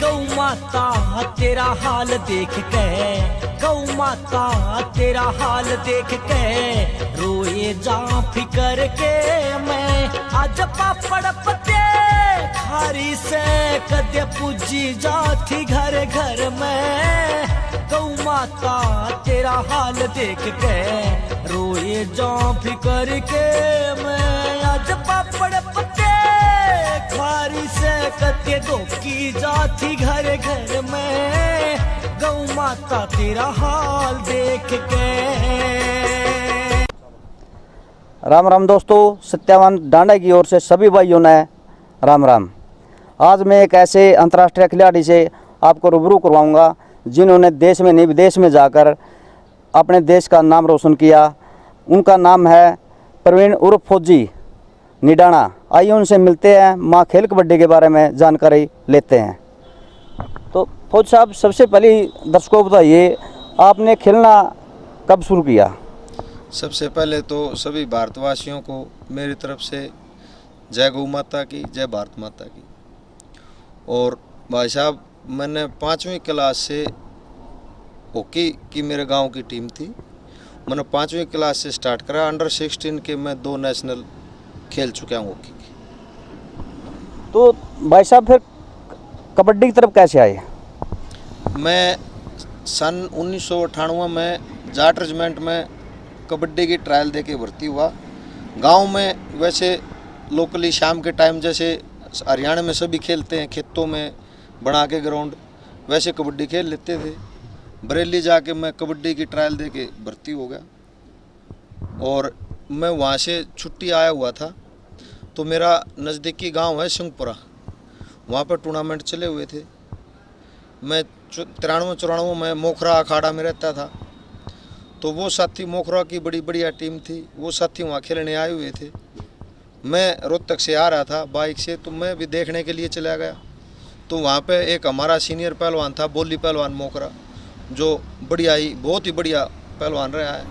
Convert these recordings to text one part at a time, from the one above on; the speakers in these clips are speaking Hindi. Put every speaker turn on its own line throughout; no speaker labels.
गौ माता तेरा हाल देख के, गौ माता तेरा हाल देख के रोए जा फिकर के मैं। आज पापड़ पत्ते खारी से कदे पूजी जाती घर घर में। गौ माता तेरा हाल देख के रोए जा फिकर के मैं। आज पापड़ पत्ते खारी से कदे दो की जाती घर घर में। गौ माता तेरा हाल देख के।
राम राम दोस्तों, सत्यावान डांडा की ओर से सभी भाइयों ने राम राम। आज मैं एक ऐसे अंतर्राष्ट्रीय खिलाड़ी से आपको रूबरू करवाऊंगा जिन्होंने देश में नहीं विदेश में जाकर अपने देश का नाम रोशन किया। उनका नाम है प्रवीण उर्फ फौजी निडाना। आइए उनसे मिलते हैं, माँ खेल कबड्डी के बारे में जानकारी लेते हैं। तो फौज साहब, सबसे पहले दर्शकों को बताइए, आपने खेलना कब शुरू किया?
सबसे पहले तो सभी भारतवासियों को मेरी तरफ से जय गौ माता की, जय भारत माता की। और भाई साहब, मैंने 5वीं क्लास से हॉकी की मेरे गांव की टीम थी। मैंने 5वीं क्लास से स्टार्ट करा। अंडर 16 के मैं 2 नेशनल खेल चुका हूँ हॉकी की।
तो भाई साहब, फिर कबड्डी की तरफ कैसे आए?
मैं सन 1998 में जाट रेजिमेंट में कबड्डी की ट्रायल देके भर्ती हुआ। गांव में वैसे लोकली शाम के टाइम जैसे हरियाणा में सभी खेलते हैं, खेतों में बना के ग्राउंड, वैसे कबड्डी खेल लेते थे। बरेली जाके मैं कबड्डी की ट्रायल देके भर्ती हो गया और मैं वहाँ से छुट्टी आया हुआ था। तो मेरा नज़दीकी गांव है सिंहपुरा, वहाँ पर टूर्नामेंट चले हुए थे। मैं 93-94 में मोखरा अखाड़ा में रहता था। तो वो साथी, मोखरा की बड़ी बढ़िया टीम थी, वो साथी वहाँ खेलने आए हुए थे। मैं रोहतक से आ रहा था बाइक से, तो मैं भी देखने के लिए चला गया। तो वहाँ पे एक हमारा सीनियर पहलवान था, बोली पहलवान मोखरा, जो बढ़िया ही, बहुत ही बढ़िया पहलवान रहा है।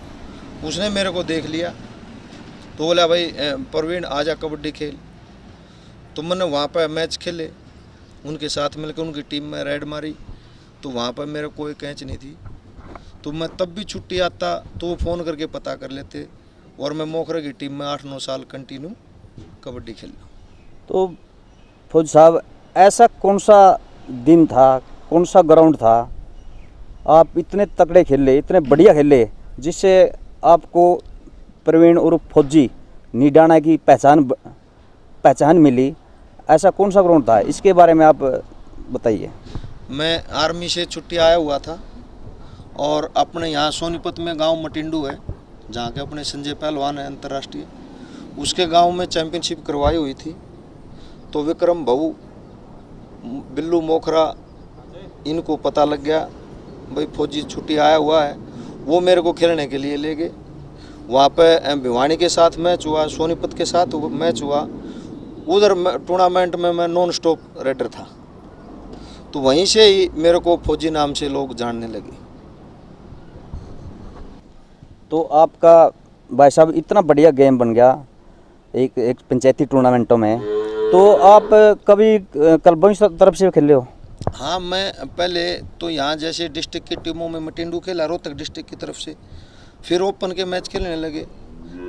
उसने मेरे को देख लिया तो बोला, भाई प्रवीण आजा कबड्डी खेल। तो मैंने वहाँ पर मैच खेले, उनके साथ मिलकर उनकी टीम में रेड मारी। तो वहाँ पर मेरे कोई कैच नहीं थी। तो मैं तब भी छुट्टी आता तो वो फ़ोन करके पता कर लेते और मैं मोखरे की टीम में 8-9 साल कंटिन्यू कबड्डी खेला।
तो फौज साहब, ऐसा कौन सा दिन था, कौन सा ग्राउंड था, आप इतने तगड़े खेले, इतने बढ़िया खेले, जिससे आपको प्रवीण उर्फ फौजी निडाना की पहचान मिली? ऐसा कौन सा ग्राउंड था, इसके बारे में आप बताइए।
मैं आर्मी से छुट्टी आया हुआ था और अपने यहाँ सोनीपत में गांव मटिंडू है, जहाँ के अपने संजय पहलवान है अंतर्राष्ट्रीय, उसके गांव में चैंपियनशिप करवाई हुई थी। तो विक्रम भाऊ, बिल्लू मोखरा, इनको पता लग गया भाई फौजी छुट्टी आया हुआ है। वो मेरे को खेलने के लिए ले गए। वहाँ पे भिवानी के साथ मैच हुआ, सोनीपत के साथ मैच हुआ। उधर टूर्नामेंट में मैं नॉन स्टॉप रेडर था। तो वहीं से ही मेरे को फौजी नाम से लोग जानने लगे।
तो आपका भाई साहब इतना बढ़िया गेम बन गया एक पंचायती टूर्नामेंटों में। तो आप कभी क्लबों की तरफ से खेले हो?
हाँ, मैं पहले तो यहाँ जैसे डिस्ट्रिक्ट की टीमों में मटिंडू खेला, रोहतक डिस्ट्रिक्ट की तरफ से। फिर ओपन के मैच खेलने लगे।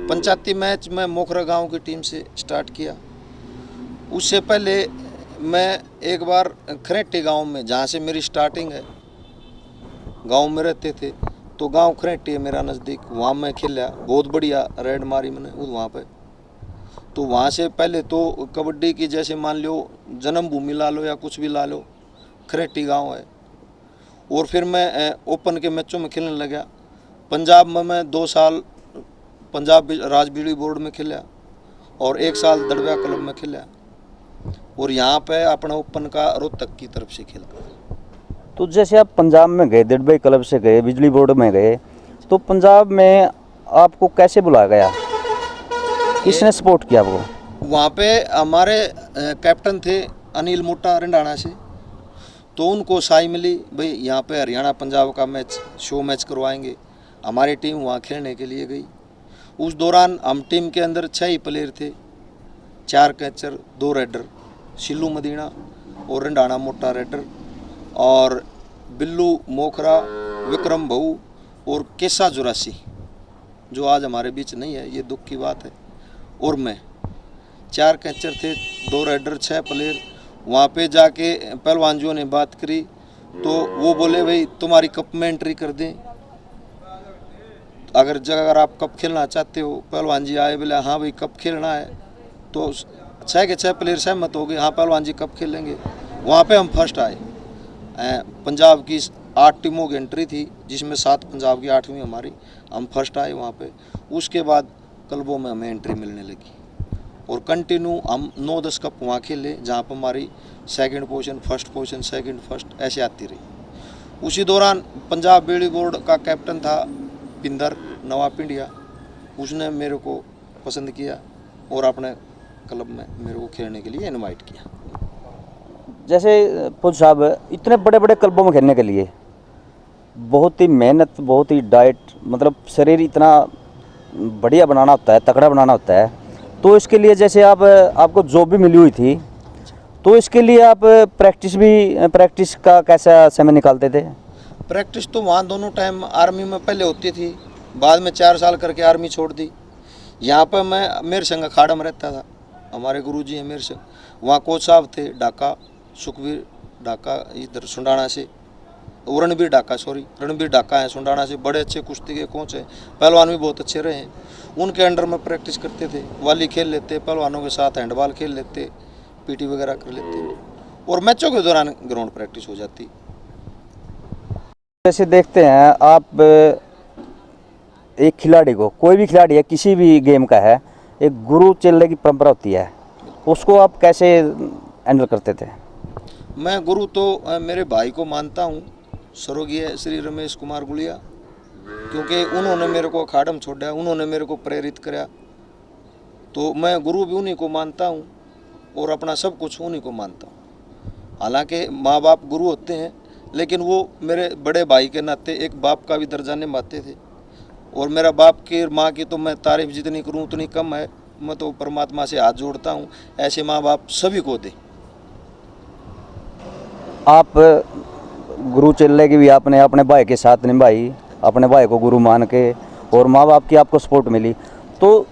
पंचायती मैच में मोखरा गांव की टीम से स्टार्ट किया। उससे पहले मैं एक बार खरेटी गांव में, जहाँ से मेरी स्टार्टिंग है, गांव में रहते थे, तो गांव खरेटी है मेरा नज़दीक, वहाँ मैं खेला, बहुत बढ़िया रेड मारी मैंने वहाँ पे। तो वहाँ से पहले तो कबड्डी की, जैसे मान लो जन्मभूमि ला लो या कुछ भी ला लो, खरेटी गांव है। और फिर मैं ओपन के मैचों में खेलने लगा। पंजाब में मैं 2 साल पंजाब राज बिजली बोर्ड में खेला और 1 साल दड़वा क्लब में खेला। और यहाँ पे अपना ओपन का रोहतक की तरफ से खेलता।
तो जैसे आप पंजाब में गए, दड़बई क्लब से गए, बिजली बोर्ड में गए, तो पंजाब में आपको कैसे बुलाया गया, किसने सपोर्ट किया आपको?
वहाँ पे हमारे कैप्टन थे अनिल मोटा रंडाना से। तो उनको साई मिली, भाई यहाँ पे हरियाणा पंजाब का मैच, शो मैच करवाएंगे। हमारी टीम वहाँ खेलने के लिए गई। उस दौरान हम टीम के अंदर 6 ही प्लेयर थे, 4 कैचर, 2 रेडर, सिल्लू मदीना और रंडाना मोटा रेडर। और बिल्लू मोखरा, विक्रम भाऊ और केसा जुरासी, जो आज हमारे बीच नहीं है, ये दुख की बात है। और मैं 4 कैचर थे, 2 रेडर, 6 प्लेयर। वहाँ पे जाके पहलवानजियों ने बात करी तो वो बोले भाई तुम्हारी कप में एंट्री कर दें, अगर आप कप खेलना चाहते हो। पहलवान जी आए, बोले हाँ भाई कप खेलना है, तो 6 के 6 प्लेयर सहमत हो गए, हाँ पहलवान जी कप खेलेंगे। वहाँ पे हम फर्स्ट आए। पंजाब की 8 टीमों की एंट्री थी, जिसमें 7 पंजाब की, 8वीं हमारी। हम फर्स्ट आए वहाँ पे। उसके बाद क्लबों में हमें एंट्री मिलने लगी और कंटिन्यू हम 9-10 कप वहाँ खेले, जहाँ पर हमारी second position, first position, second, first ऐसे आती रही। उसी दौरान पंजाब बेड़ी बोर्ड का कैप्टन था पिंदर नवाब पिंडिया, उसने मेरे को पसंद किया और अपने क्लब में मेरे को खेलने के लिए इनवाइट किया।
जैसे फौज साहब, इतने बड़े बड़े क्लबों में खेलने के लिए बहुत ही मेहनत, बहुत ही डाइट, मतलब शरीर इतना बढ़िया बनाना होता है, तगड़ा बनाना होता है। तो इसके लिए जैसे आपको जॉब भी मिली हुई थी, तो इसके लिए आप प्रैक्टिस का कैसा समय निकालते थे?
प्रैक्टिस तो वहाँ दोनों टाइम आर्मी में पहले होती थी, बाद में 4 साल करके आर्मी छोड़ दी। यहाँ पर मैं मेरे संग अखाड़ा में रहता था, हमारे गुरुजी हैं मेरे संग। वहाँ कोच साहब थे ढाका, सुखवीर ढाका इधर सुंडाना से, रणबीर ढाका है सुंडाना से, बड़े अच्छे कुश्ती के कोच हैं, पहलवान भी बहुत अच्छे रहे हैं। उनके अंडर में प्रैक्टिस करते थे, वाली खेल लेते, पहलवानों के साथ हैंडबॉल खेल लेते, पीटी वगैरह कर लेते, और मैचों के दौरान ग्राउंड प्रैक्टिस हो जाती।
जैसे देखते हैं आप, एक खिलाड़ी को, कोई भी खिलाड़ी है, किसी भी गेम का है, एक गुरु चेले की परंपरा होती है, उसको आप कैसे हैंडल करते थे?
मैं गुरु तो मेरे भाई को मानता हूँ, स्वर्गीय श्री रमेश कुमार गुलिया, क्योंकि उन्होंने मेरे को अखाड़ा में छोड़ा, उन्होंने मेरे को प्रेरित कराया। तो मैं गुरु भी उन्हीं को मानता हूँ और अपना सब कुछ उन्हीं को मानता हूँ। हालांकि माँ बाप गुरु होते हैं, लेकिन वो मेरे बड़े भाई के नाते एक बाप का भी दर्जा निभाते थे। और मेरा बाप की और माँ की तो मैं तारीफ जितनी करूँ उतनी कम है। मैं तो परमात्मा से हाथ जोड़ता हूँ, ऐसे माँ बाप सभी को दे।
आप गुरु चेले की भी आपने अपने भाई के साथ निभाई, अपने भाई को गुरु मान के, और माँ बाप की आपको सपोर्ट मिली। तो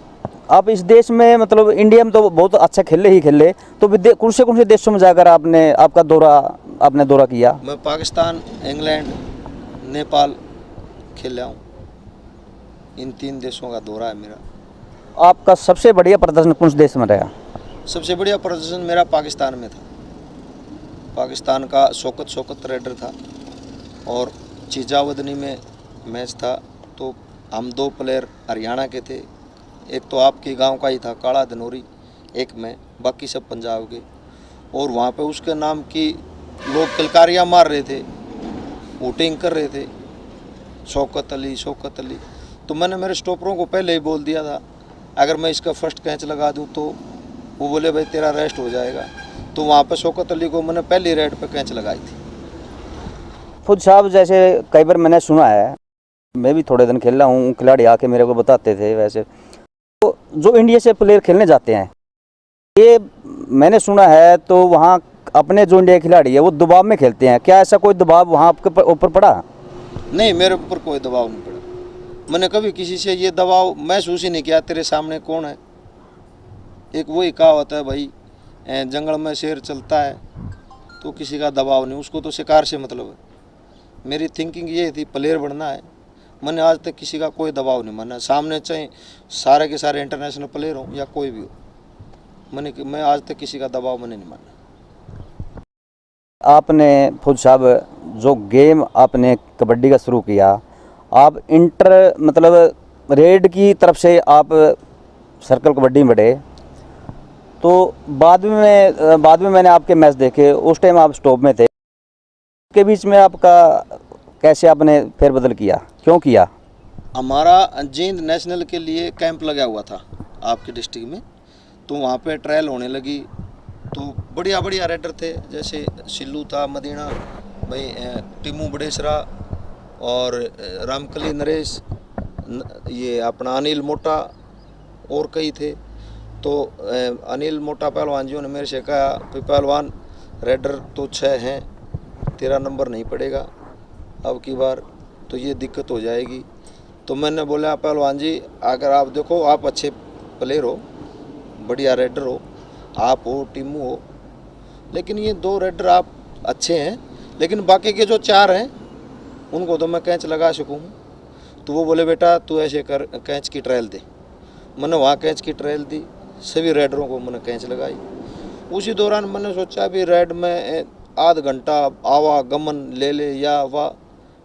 आप इस देश में, मतलब इंडिया में तो बहुत अच्छा खेले, तो कौन से देशों में जाकर आपका दौरा किया?
मैं पाकिस्तान, इंग्लैंड, नेपाल खेला हूँ, इन 3 देशों का दौरा है मेरा।
आपका सबसे बढ़िया प्रदर्शन कौन से देश में रहा?
सबसे बढ़िया प्रदर्शन मेरा पाकिस्तान में था। पाकिस्तान का शौकत रेडर था और चीजावदनी में मैच था। तो हम 2 प्लेयर हरियाणा के थे, एक तो आपके गांव का ही था काला धनोरी, एक मैं, बाकी सब पंजाब के। और वहाँ पे उसके नाम की लोग किलकारियाँ मार रहे थे, वोटिंग कर रहे थे, शौकत अली। तो मैंने मेरे स्टॉपरों को पहले ही बोल दिया था, अगर मैं इसका फर्स्ट कैच लगा दूँ तो वो बोले भाई तेरा रेस्ट हो जाएगा। तो वहाँ पे शौकत अली को मैंने पहली रेड पे कैच लगाई थी।
फौज साहब, जैसे कई बार मैंने सुना है, मैं भी थोड़े दिन खेला हूँ, खिलाड़ी आके मेरे को बताते थे, वैसे तो जो इंडिया से प्लेयर खेलने जाते हैं, ये मैंने सुना है, तो वहाँ अपने जो इंडिया खिलाड़ी है वो दबाव में खेलते हैं। क्या ऐसा कोई दबाव वहाँ आपके ऊपर पड़ा?
नहीं, मेरे ऊपर कोई दबाव नहीं पड़ा। मैंने कभी किसी से ये दबाव महसूस ही नहीं किया। तेरे सामने कौन है, एक वही कहावत है भाई, जंगल में शेर चलता है तो किसी का दबाव नहीं, उसको तो शिकार से मतलब है। मेरी थिंकिंग ये थी प्लेयर बनना है। मैंने आज तक किसी का कोई दबाव नहीं माना, सामने चाहे सारे के सारे इंटरनेशनल प्लेयर हों या कोई भी हो, मैं आज तक किसी का दबाव मैंने नहीं माना।
आपने फौज साहब जो गेम आपने कबड्डी का शुरू किया, आप मतलब रेड की तरफ से आप सर्कल कबड्डी में बढ़े, तो बाद में मैंने आपके मैच देखे, उस टाइम आप स्टॉप में थे। के बीच में आपका कैसे आपने फेरबदल किया, क्यों किया?
हमारा जींद नेशनल के लिए कैंप लगा हुआ था आपके डिस्ट्रिक्ट में, तो वहाँ पे ट्रायल होने लगी। तो बढ़िया रेडर थे, जैसे सिल्लू था, मदीना भाई, टीमू बड़ेसरा और रामकली नरेश, ये अपना अनिल मोटा और कई थे। तो अनिल मोटा पहलवान जी ने मेरे से कहा कि पहलवान रेडर तो 6 हैं, तेरा नंबर नहीं पड़ेगा अब की बार, तो ये दिक्कत हो जाएगी। तो मैंने बोला पहलवान जी, अगर आप देखो आप अच्छे प्लेयर हो, बढ़िया रेडर हो, आप हो, टीमू हो, लेकिन ये 2 रेडर आप अच्छे हैं, लेकिन बाकी के जो 4 हैं उनको तो मैं कैच लगा सकूँ। तो वो बोले बेटा तू ऐसे कर, कैच की ट्रायल दे। मैंने वहाँ कैच की ट्रायल दी, सभी रेडरों को मैंने कैच लगाई। उसी दौरान मैंने सोचा भी रेड में आध घंटा आवागमन ले ले या वाह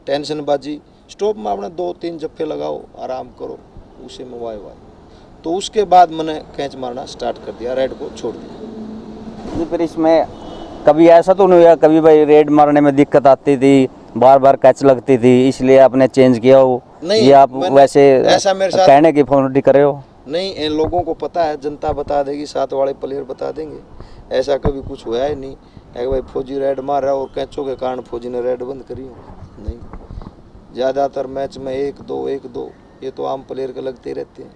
टेंशनबाजी, स्टॉप में अपने 2-3 जप्फे लगाओ, आराम करो, उसे में वाह। तो उसके बाद मैंने कैच मारना स्टार्ट कर दिया, रेड को छोड़ दिया।
जी, फिर इसमें कभी ऐसा तो नहीं हुआ कभी भाई रेड मारने में दिक्कत आती थी, बार बार कैच लगती थी, इसलिए आपने चेंज किया हो?
नहीं,
ये आप वैसे
ऐसा मेरे साथ
कहने की फोन करे हो?
नहीं, इन लोगों को पता है, जनता बता देगी, साथ वाले प्लेयर बता देंगे। ऐसा कभी कुछ हुआ ही नहीं है भाई फौजी रेड मार रहा है और कैचों के कारण फौजी ने रेड बंद करी हो, नहीं। ज़्यादातर मैच में 1-2 ये तो आम प्लेयर के लगते रहते हैं।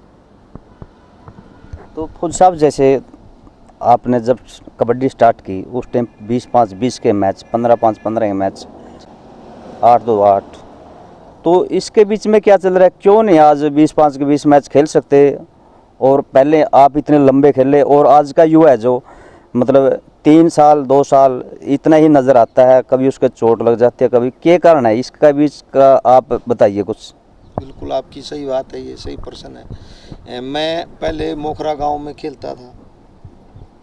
तो फौजी साहब, जैसे आपने जब कबड्डी स्टार्ट की उस टाइम 20-5-20 के मैच, 15-5-15 के मैच, 8-2-8, तो इसके बीच में क्या चल रहा है? क्यों नहीं आज 20-5 के 20 मैच खेल सकते? और पहले आप इतने लंबे खेले, और आज का युवा है जो मतलब 3 साल 2 साल इतना ही नज़र आता है, कभी उसके चोट लग जाती है, कभी क्या कारण है इसका बीच का, आप बताइए कुछ।
बिल्कुल आपकी सही बात है, ये सही प्रश्न है। मैं पहले मोखरा गांव में खेलता था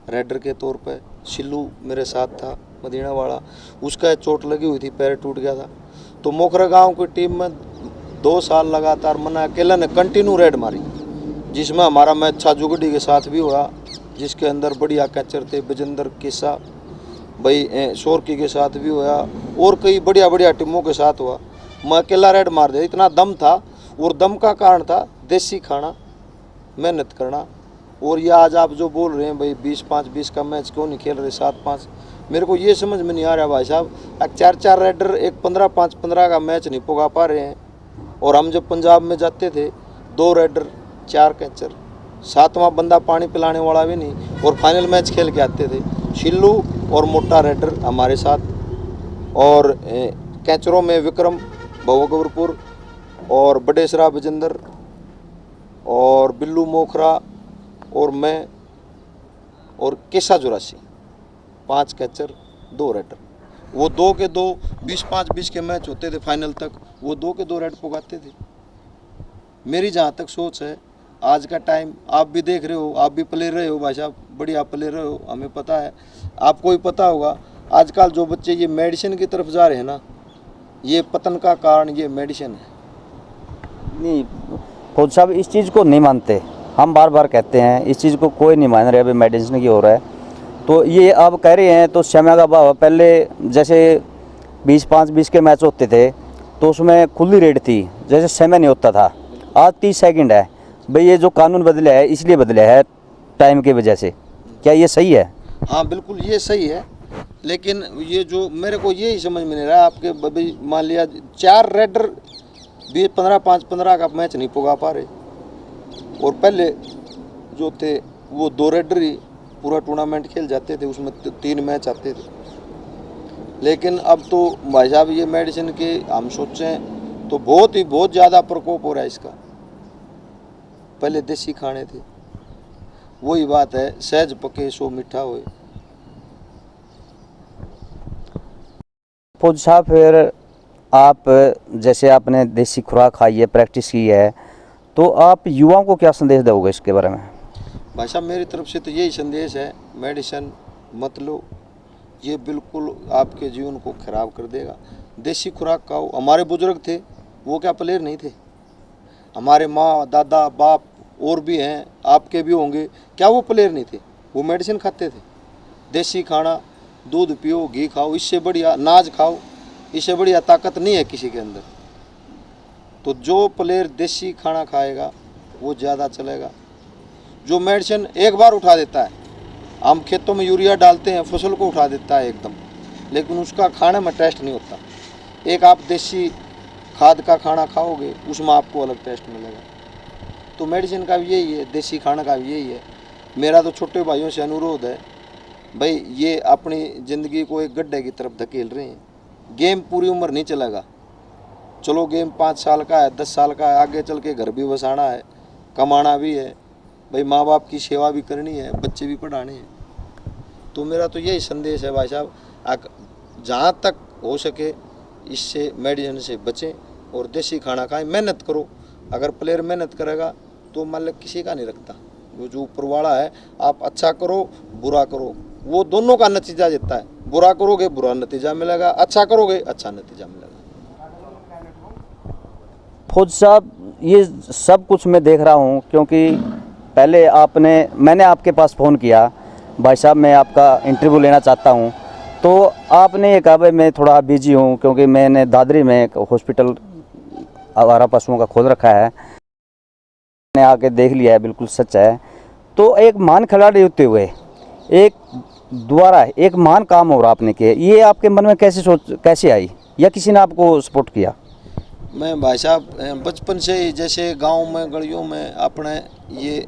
रेडर के तौर पे, शिल्लू मेरे साथ था मदीना वाला, उसका चोट लगी हुई थी, पैर टूट गया था। तो मोखरा गांव की टीम में 2 साल लगातार मैंने अकेला ने कंटिन्यू रेड मारी, जिसमें हमारा मैच छाजूगढ़ी के साथ भी हुआ, जिसके अंदर बढ़िया कैचर थे, बजेंद्र केसा भाई शोरकी के साथ भी हुआ, और कई बढ़िया बढ़िया टीमों के साथ हुआ। मैं अकेला रेड मार दिया, इतना दम था, और दम का कारण था देसी खाना, मेहनत करना। और ये आज आप जो बोल रहे हैं भाई 20-5-20 का मैच क्यों नहीं खेल रहे 7-5, मेरे को ये समझ में नहीं आ रहा भाई साहब। 4-4 रेडर एक 15-5-15 का मैच नहीं पुगा पा रहे हैं। और हम जब पंजाब में जाते थे 2 रेडर 4 कैचर, 7वां बंदा पानी पिलाने वाला भी नहीं, और फाइनल मैच खेल के आते थे। शिल्लू और मोटा रेडर हमारे साथ, और कैचरों में विक्रम भवगौरपुर और बडेसरा बजेंद्र और बिल्लू मोखरा और मैं और केसा जुरासी, 5 कैचर 2 रेडर। वो 2 के 2 20-5-20 के मैच होते थे फाइनल तक, वो 2 के 2 रेड पुगाते थे। मेरी जहाँ तक सोच है, आज का टाइम आप भी देख रहे हो, आप भी प्लेयर रहे हो भाई साहब, बढ़िया प्लेयर रहे हो, हमें पता है, आपको भी पता होगा। आजकल जो बच्चे ये मेडिसिन की तरफ जा रहे हैं ना, ये पतन का कारण ये मेडिसिन है।
नहीं फौजी साहब, इस चीज़ को नहीं मानते, हम बार बार कहते हैं, इस चीज़ को कोई नहीं मान रहे, अभी मेडिसिन की हो रहा है। तो ये आप कह रहे हैं, तो समय का भाव पहले जैसे 20-5-20 के मैच होते थे तो उसमें खुली रेड थी, जैसे समय नहीं होता था। आज 30 सेकंड है भाई, ये जो कानून बदला है इसलिए बदला है टाइम की वजह से, क्या ये सही है?
हाँ बिल्कुल ये सही है, लेकिन ये जो मेरे को यही समझ में नहीं रहा, आपके भाई मान लिया 4 रेडर 15-5-15 का मैच नहीं पुगा पा रहे, और पहले जो थे वो 2 रेडर ही पूरा टूर्नामेंट खेल जाते थे, उसमें 3 मैच आते थे। लेकिन अब तो भाई साहब ये मेडिसिन के हम सोचें तो बहुत ज़्यादा प्रकोप हो रहा है इसका। पहले देसी खाने थे, वही बात है, सहज पके सो मीठा होए।
फौजी साहब, फिर आप जैसे आपने देसी खुराक खाई है, प्रैक्टिस की है, तो आप युवाओं को क्या संदेश दोगे इसके बारे में?
भाई साहब मेरी तरफ से तो यही संदेश है, मेडिसिन मत लो, ये बिल्कुल आपके जीवन को खराब कर देगा। देसी खुराक खाओ। हमारे बुजुर्ग थे, वो क्या प्लेयर नहीं थे? हमारे माँ दादा बाप और भी हैं, आपके भी होंगे, क्या वो प्लेयर नहीं थे? वो मेडिसिन खाते थे। देसी खाना, दूध पियो, घी खाओ, इससे बढ़िया नाज खाओ, इससे बढ़िया ताकत नहीं है किसी के अंदर। तो जो प्लेयर देसी खाना खाएगा वो ज़्यादा चलेगा। जो मेडिसिन एक बार उठा देता है, हम खेतों में यूरिया डालते हैं, फसल को उठा देता है एकदम, लेकिन उसका खाने में टेस्ट नहीं होता। एक आप देसी खाद का खाना खाओगे, उसमें आपको अलग टेस्ट मिलेगा। तो मेडिसिन का भी यही है, देसी खाना का भी यही है। मेरा तो छोटे भाइयों से अनुरोध है, भाई ये अपनी ज़िंदगी को एक गड्ढे की तरफ धकेल रहे हैं, गेम पूरी उम्र नहीं चलेगा। चलो गेम 5 साल का है, 10 साल का है, आगे चल के घर भी बसाना है, कमाना भी है भाई, माँ बाप की सेवा भी करनी है, बच्चे भी पढ़ाने हैं। तो मेरा तो यही संदेश है भाई साहब, जहाँ तक हो सके इससे मेडिसिन से बचें और देसी खाना खाएं, मेहनत करो। अगर प्लेयर मेहनत करेगा तो मालिक किसी का नहीं रखता, वो जो ऊपर वाला है। आप अच्छा करो बुरा करो, वो दोनों का नतीजा देता है। बुरा करोगे बुरा नतीजा मिलेगा, अच्छा करोगे अच्छा नतीजा मिलेगा।
फौज साहब, ये सब कुछ मैं देख रहा हूँ, क्योंकि पहले मैंने आपके पास फ़ोन किया, भाई साहब मैं आपका इंटरव्यू लेना चाहता हूँ, तो आपने ये कहा भाई मैं थोड़ा बिजी हूँ, क्योंकि मैंने दादरी में एक हॉस्पिटल आवारा पशुओं का खोल रखा है, मैंने आके देख लिया है, बिल्कुल सच है। तो एक महान खिलाड़ी होते हुए एक महान काम और आपने किया, ये आपके मन में कैसे आई, या किसी ने आपको सपोर्ट किया?
मैं भाई साहब बचपन से ही जैसे गांव में गलियों में अपने ये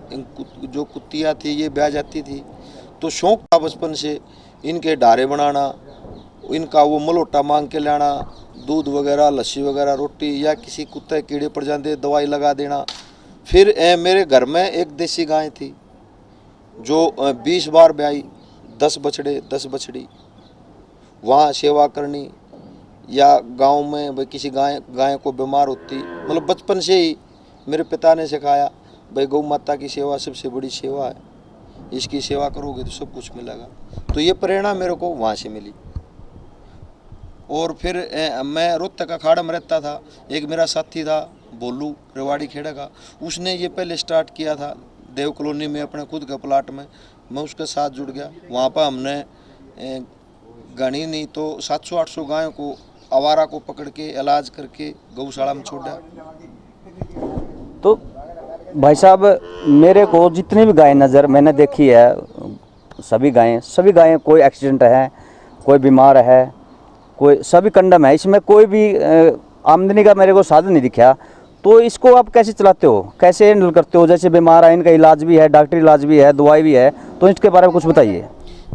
जो कुत्तियाँ थी ये ब्याह जाती थी, तो शौक़ था बचपन से इनके डारे बनाना, इनका वो मलोटा मांग के लाना, दूध वगैरह लस्सी वगैरह रोटी, या किसी कुत्ते कीड़े पड़ जाते दवाई लगा देना। फिर मेरे घर में एक देसी गाय थी जो 20 बार ब्याई, 10 बछड़े 10 बछड़ी, वहाँ सेवा करनी, या गांव में भाई किसी गाय को बीमार होती, मतलब बचपन से ही मेरे पिता ने सिखाया भाई गौ माता की सेवा सबसे बड़ी सेवा है, इसकी सेवा करोगे तो सब कुछ मिलेगा। तो ये प्रेरणा मेरे को वहाँ से मिली। और फिर मैं रोहतक अखाड़ा में रहता था, एक मेरा साथी था बोलू रेवाड़ी खेड़ा का, उसने ये पहले स्टार्ट किया था देव कॉलोनी में अपने खुद के प्लाट में, मैं उसके साथ जुड़ गया। वहाँ पर हमने गणी नहीं तो 700-800 गायों को आवारा को पकड़ के इलाज करके गौशाला में छोड़ा।
तो भाई साहब मेरे को जितनी भी गायें नज़र मैंने देखी है, सभी गायें कोई एक्सीडेंट है, कोई बीमार है, कोई सभी कंडम है, इसमें कोई भी आमदनी का मेरे को साधन नहीं दिखा। तो इसको आप कैसे चलाते हो, कैसे हैंडल करते हो? जैसे बीमार है, इनका इलाज भी है, डॉक्टरी इलाज भी है, दवाई भी है, तो इसके बारे में कुछ बताइए।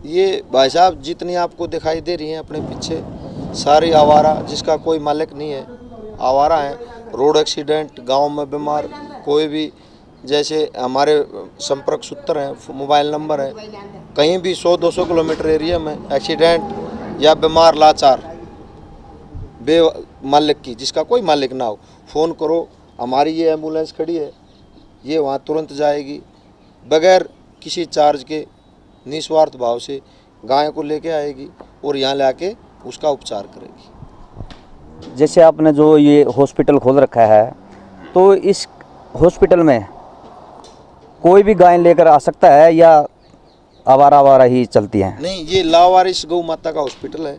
ये भाई साहब जितनी आपको दिखाई दे रही हैं अपने पीछे सारी आवारा, जिसका कोई मालिक नहीं है, आवारा है। रोड एक्सीडेंट, गांव में बीमार, कोई भी, जैसे हमारे संपर्क सूत्र हैं, मोबाइल नंबर है, कहीं भी 100-200 किलोमीटर एरिया में एक्सीडेंट या बीमार लाचार बे मालिक की, जिसका कोई मालिक ना हो, फ़ोन करो, हमारी ये एम्बुलेंस खड़ी है, ये वहाँ तुरंत जाएगी, बगैर किसी चार्ज के निस्वार्थ भाव से गाय को लेके आएगी और यहाँ लाके उसका उपचार करेगी।
जैसे आपने जो ये हॉस्पिटल खोल रखा है, तो इस हॉस्पिटल में कोई भी गाय लेकर आ सकता है या आवारा ही चलती हैं?
नहीं, ये लावारिस गौ माता का हॉस्पिटल है,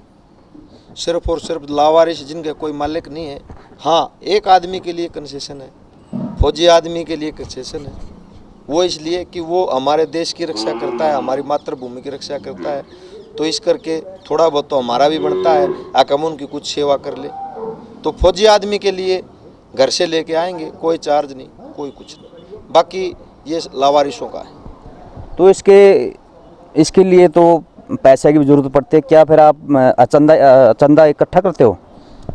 सिर्फ और सिर्फ लावारिस जिनके कोई मालिक नहीं है। हाँ, एक आदमी के लिए कंसेशन है, फौजी आदमी के लिए कंसेशन है, वो इसलिए कि वो हमारे देश की रक्षा करता है, हमारी मातृभूमि की रक्षा करता है, तो इस करके थोड़ा बहुत तो हमारा भी बनता है आकर हम उनकी कुछ सेवा कर ले। तो फौजी आदमी के लिए घर से लेके आएंगे, कोई चार्ज नहीं, कोई कुछ नहीं, बाकी ये लावारिसों का है।
तो इसके लिए तो पैसे की भी जरूरत पड़ती है क्या? फिर आप चंदा इकट्ठा करते हो?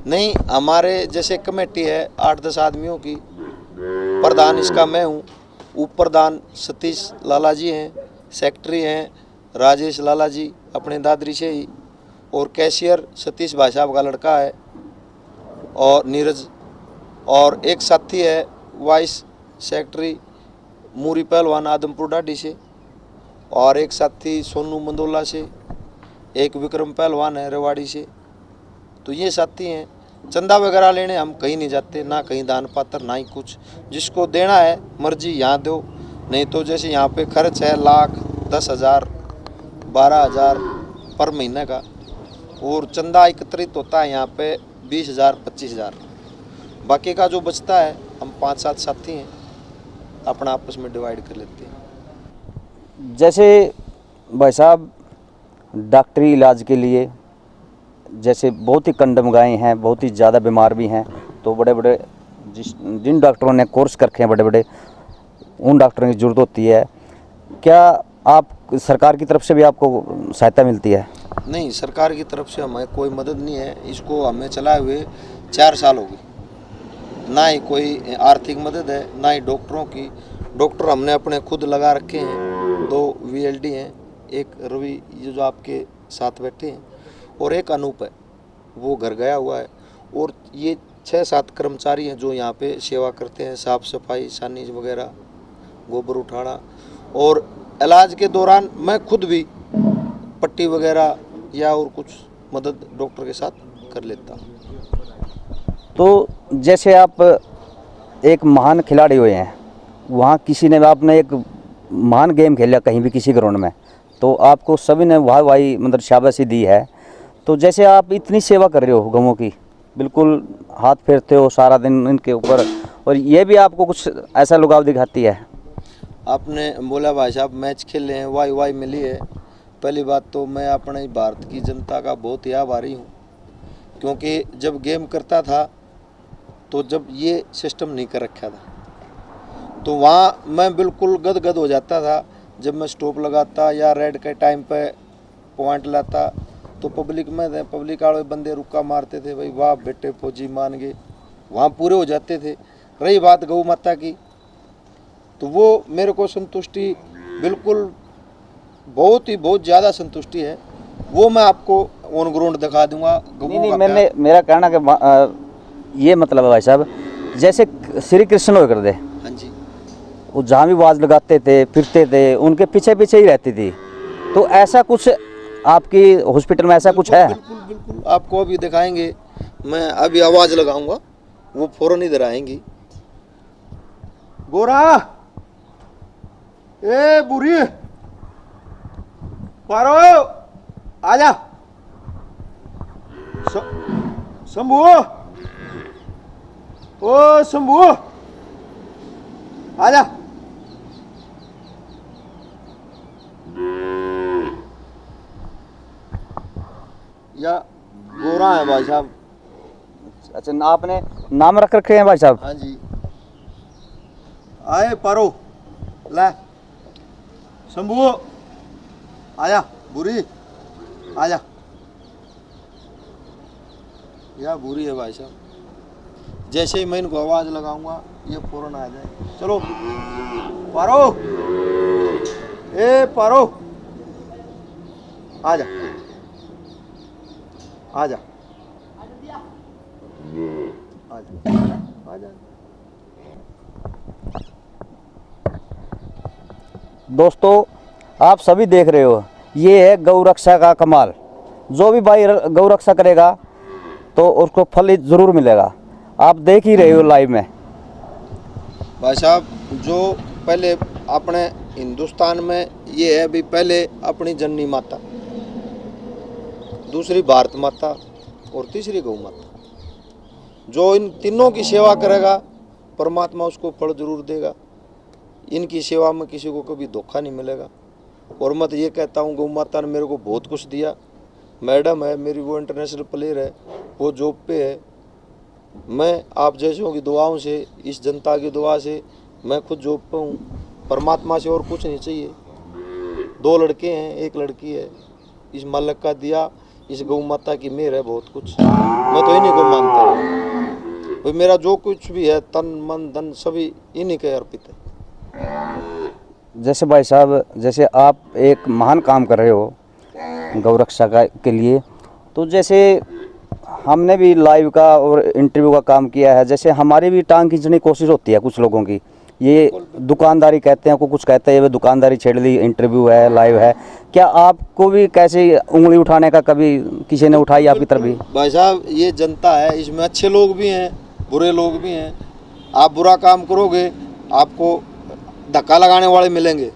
नहीं, हमारे जैसे कमेटी है 8-10 आदमियों की, प्रधान इसका मैं हूँ, उप प्रधान सतीश लाला जी हैं, सेक्रेटरी हैं राजेश लाला जी अपने दादरी से ही, और कैशियर सतीश भाई साहब का लड़का है और नीरज, और एक साथी है वाइस सेक्रेटरी मूरी पहलवान आदमपुर डाडी से, और एक साथी सोनू मंदोला से, एक विक्रम पहलवान है रेवाड़ी से। तो ये साथी हैं। चंदा वगैरह लेने हम कहीं नहीं जाते, ना कहीं दान पात्र, ना ही कुछ, जिसको देना है मर्जी यहाँ दो, नहीं तो जैसे यहाँ पे खर्च है 1,00,000, 10,000, 12,000 पर महीने का, और चंदा एकत्रित होता है यहाँ पे 20,000, 25,000, बाकी का जो बचता है हम 5-7 साथी हैं अपना आपस में डिवाइड कर लेते हैं।
जैसे भाई साहब डॉक्टरी इलाज के लिए, जैसे बहुत ही कंडम गायें हैं, बहुत ही ज़्यादा बीमार भी हैं, तो बड़े बड़े जिन डॉक्टरों ने कोर्स कर रखे हैं बड़े बड़े, उन डॉक्टरों की ज़रूरत होती है। क्या आप सरकार की तरफ से भी आपको सहायता मिलती है?
नहीं, सरकार की तरफ से हमें कोई मदद नहीं है। इसको हमें चलाए हुए 4 साल हो गए। ना ही कोई आर्थिक मदद है, ना ही डॉक्टरों की। डॉक्टर हमने अपने खुद लगा रखे हैं। 2 VLD हैं, एक रवि ये जो आपके साथ बैठे हैं, और एक अनूप है, वो घर गया हुआ है। और ये 6-7 कर्मचारी हैं जो यहाँ पे सेवा करते हैं, साफ़ सफाई, सानीज वगैरह, गोबर उठाना। और इलाज के दौरान मैं खुद भी पट्टी वगैरह या और कुछ मदद डॉक्टर के साथ कर लेता हूँ।
तो जैसे आप एक महान खिलाड़ी हुए हैं, वहाँ किसी ने आपने एक महान गेम खेला कहीं भी किसी ग्राउंड में, तो आपको सभी ने वाह मतलब शाबाशी दी है। तो जैसे आप इतनी सेवा कर रहे हो गाँवों की, बिल्कुल हाथ फेरते हो सारा दिन इनके ऊपर, और ये भी आपको कुछ ऐसा लगाव दिखाती है।
आपने बोला भाई साहब मैच खेले हैं, वाई मिली है। पहली बात तो मैं अपने भारत की जनता का बहुत ही आभारी हूँ, क्योंकि जब गेम करता था तो जब ये सिस्टम नहीं कर रखा था तो वहाँ मैं बिल्कुल गदगद हो जाता था। जब मैं स्टॉप लगाता या रेड के टाइम पे पॉइंट लाता तो पब्लिक वाले बंदे रुका मारते थे, भाई वाह बेटे फौजी मान गए, वहाँ पूरे हो जाते थे। रही बात गौ माता की, तो वो मेरे को संतुष्टि बिल्कुल बहुत ज़्यादा संतुष्टि है। वो मैं आपको ऑन ग्राउंड दिखा दूंगा।
नहीं, मेरा कहना कि ये मतलब है भाई साहब, जैसे श्री कृष्ण हो कर दे,
हाँ जी,
वो जहाँ भी आवाज़ लगाते थे, फिरते थे, उनके पीछे पीछे ही रहती थी। तो ऐसा कुछ आपकी हॉस्पिटल में ऐसा कुछ है?
बिल्कुल आपको अभी दिखाएंगे। मैं अभी आवाज़ लगाऊंगा, वो फौरन इधर आएंगी। गोरा, ए बुरी, पारो, आजा। शंभू, ओ शंभू, आजा। या गोरा है भाई साहब।
अच्छा, आपने नाम रख रखे हैं भाई साहब?
हाँ जी। आए पारो, ले शंभू, आजा। बुरी, आजा। या बुरी है भाई साहब। जैसे ही मैं इनको आवाज़ लगाऊंगा ये फौरन आ जाए। चलो पारो, ए पारो, आजा, आजा, आजा, आजा।
दोस्तों, आप सभी देख रहे हो, ये है गौ रक्षा का कमाल। जो भी भाई गौ रक्षा करेगा तो उसको फल ज़रूर मिलेगा। आप देख ही रहे हो लाइव में।
भाई साहब, जो पहले अपने हिंदुस्तान में ये है भी, पहले अपनी जननी माता, दूसरी भारत माता और तीसरी गौ माता। जो इन तीनों की सेवा करेगा परमात्मा उसको फल जरूर देगा। इनकी सेवा में किसी को कभी धोखा नहीं मिलेगा। और मैं तो ये कहता हूँ, गौ माता ने मेरे को बहुत कुछ दिया। मैडम है मेरी, वो इंटरनेशनल प्लेयर है, वो जॉब पे है। मैं आप जैसों की दुआओं से, इस जनता की दुआ से मैं खुद जॉब पे हूँ। परमात्मा से और कुछ नहीं चाहिए। 2 लड़के हैं, 1 लड़की है। इस मालिक का दिया, इस गौ माता की मेहर है बहुत कुछ। मैं तो इन्हीं को मानता हूँ भाई। मेरा जो कुछ भी है, तन मन धन सभी इन्हीं के अर्पित है।
जैसे भाई साहब, जैसे आप एक महान काम कर रहे हो गौ रक्षा के लिए, तो जैसे हमने भी लाइव का और इंटरव्यू का काम किया है। जैसे हमारी भी टांग खींचने की कोशिश होती है कुछ लोगों की, ये दुकानदारी कहते हैं, को कुछ कहते हैं ये दुकानदारी छेड़ ली, इंटरव्यू है, लाइव है। क्या आपको भी कैसे उंगली उठाने का कभी किसी ने उठाई आपकी तरफ भी?
भाई साहब, ये जनता है, इसमें अच्छे लोग भी हैं, बुरे लोग भी हैं। आप बुरा काम करोगे आपको धक्का लगाने वाले मिलेंगे,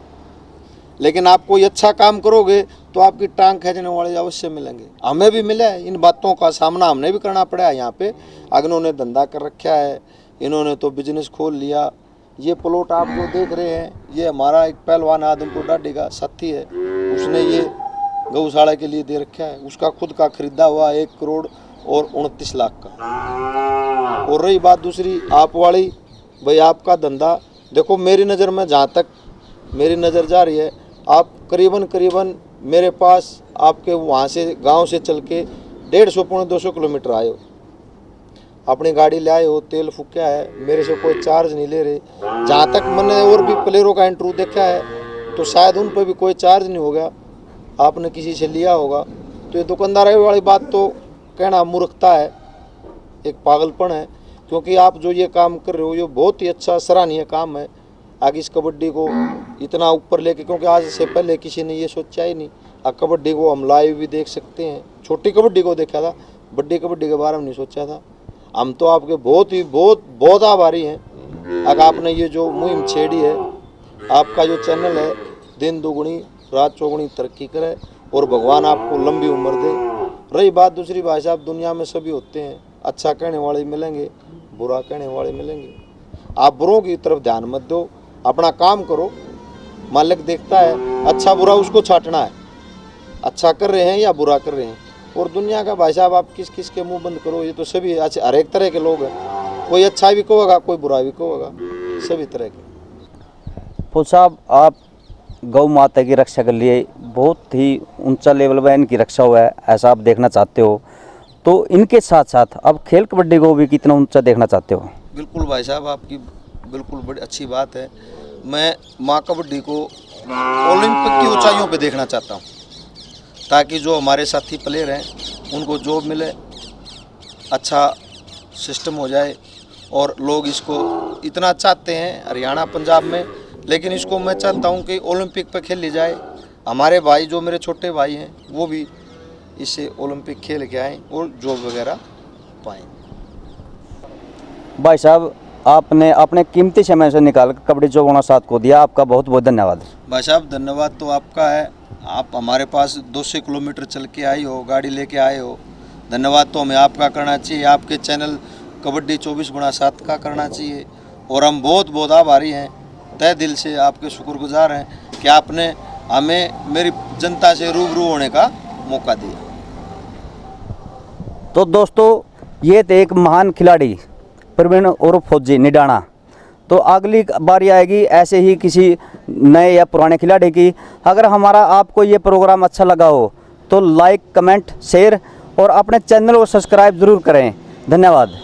लेकिन आप कोई अच्छा काम करोगे तो आपकी टांग खींचने वाले अवश्य मिलेंगे। हमें भी मिले, इन बातों का सामना हमने भी करना पड़ा है। यहाँ पे अगनों ने धंधा कर रखा है, इन्होंने तो बिजनेस खोल लिया। ये प्लॉट आप जो देख रहे हैं, ये हमारा एक पहलवान आदमपुर डाडी का साथी है, उसने ये गौशाला के लिए दे रखा है। उसका खुद का खरीदा हुआ 1 करोड़ और 29 लाख का। और रही बात दूसरी आप वाली, भाई आपका धंधा देखो, मेरी नज़र में जहाँ तक मेरी नज़र जा रही है, आप करीबन मेरे पास आपके वहाँ से गांव से चल के 150 पौने 200 किलोमीटर आए हो, अपनी गाड़ी ले आए हो, तेल फूका है, मेरे से कोई चार्ज नहीं ले रहे। जहाँ तक मैंने और भी प्लेयरों का इंटरव्यू देखा है तो शायद उन पर भी कोई चार्ज नहीं होगा, आपने किसी से लिया होगा। तो ये दुकानदारी वाली बात तो कहना मूर्खता है, एक पागलपन है, क्योंकि आप जो ये काम कर रहे हो ये बहुत ही अच्छा सराहनीय काम है। आगे इस कबड्डी को इतना ऊपर लेके, क्योंकि आज से पहले किसी ने ये सोचा ही नहीं। अब कबड्डी को हम लाइव भी देख सकते हैं, छोटी कबड्डी को देखा था, बड़ी कबड्डी के बारे में नहीं सोचा था। हम तो आपके बहुत आभारी हैं। अगर आपने ये जो मुहिम छेड़ी है, आपका जो चैनल है दिन दुगुनी रात चौगुनी तरक्की करे और भगवान आपको लंबी उम्र दे। रही बात दूसरी, भाई साहब दुनिया में सभी होते हैं, अच्छा कहने वाले मिलेंगे, बुरा कहने वाले मिलेंगे। आप बुरों की तरफ ध्यान मत दो, अपना काम करो, मालिक देखता है। अच्छा बुरा उसको छांटना है, अच्छा कर रहे हैं या बुरा कर रहे हैं। और दुनिया का भाई साहब आप किस किस के मुंह बंद करो, ये तो सभी अच्छे हर एक तरह के लोग हैं, कोई अच्छा भी कहेगा कोई बुरा भी कहेगा, सभी तरह के।
फौज साहब, आप गौ माता की रक्षा के लिए बहुत ही ऊंचा लेवल पर इनकी रक्षा हुआ है, ऐसा आप देखना चाहते हो, तो इनके साथ साथ अब खेल कबड्डी को भी कितना ऊंचा देखना चाहते हो?
बिल्कुल भाई साहब, आपकी बिल्कुल बड़ी अच्छी बात है। मैं माँ कबड्डी को ओलंपिक की ऊंचाइयों पे देखना चाहता हूँ, ताकि जो हमारे साथी प्लेयर हैं उनको जॉब मिले, अच्छा सिस्टम हो जाए। और लोग इसको इतना चाहते हैं हरियाणा पंजाब में, लेकिन इसको मैं चाहता हूँ कि ओलंपिक पे खेली जाए। हमारे भाई जो मेरे छोटे भाई हैं वो भी इससे ओलंपिक खेल के आएँ और जॉब वगैरह पाएँ।
भाई साहब, आपने अपने कीमती समय से निकाल कर कबड्डी चौगुना साथ को दिया, आपका बहुत बहुत धन्यवाद।
भाई साहब धन्यवाद तो आपका है, आप हमारे पास 200 किलोमीटर चल के आए हो, गाड़ी लेके आए हो, धन्यवाद तो हमें आपका करना चाहिए। आपके चैनल कबड्डी 24x7 का करना चाहिए और हम बहुत बहुत आभारी हैं, तहे दिल से आपके शुक्रगुजार हैं कि आपने हमें मेरी जनता से रूबरू होने का मौका दिया।
तो दोस्तों, ये थे एक महान खिलाड़ी प्रवीण और फौजी निडाना। तो अगली बारी आएगी ऐसे ही किसी नए या पुराने खिलाड़ी की। अगर हमारा आपको ये प्रोग्राम अच्छा लगा हो तो लाइक, कमेंट, शेयर और अपने चैनल को सब्सक्राइब ज़रूर करें। धन्यवाद।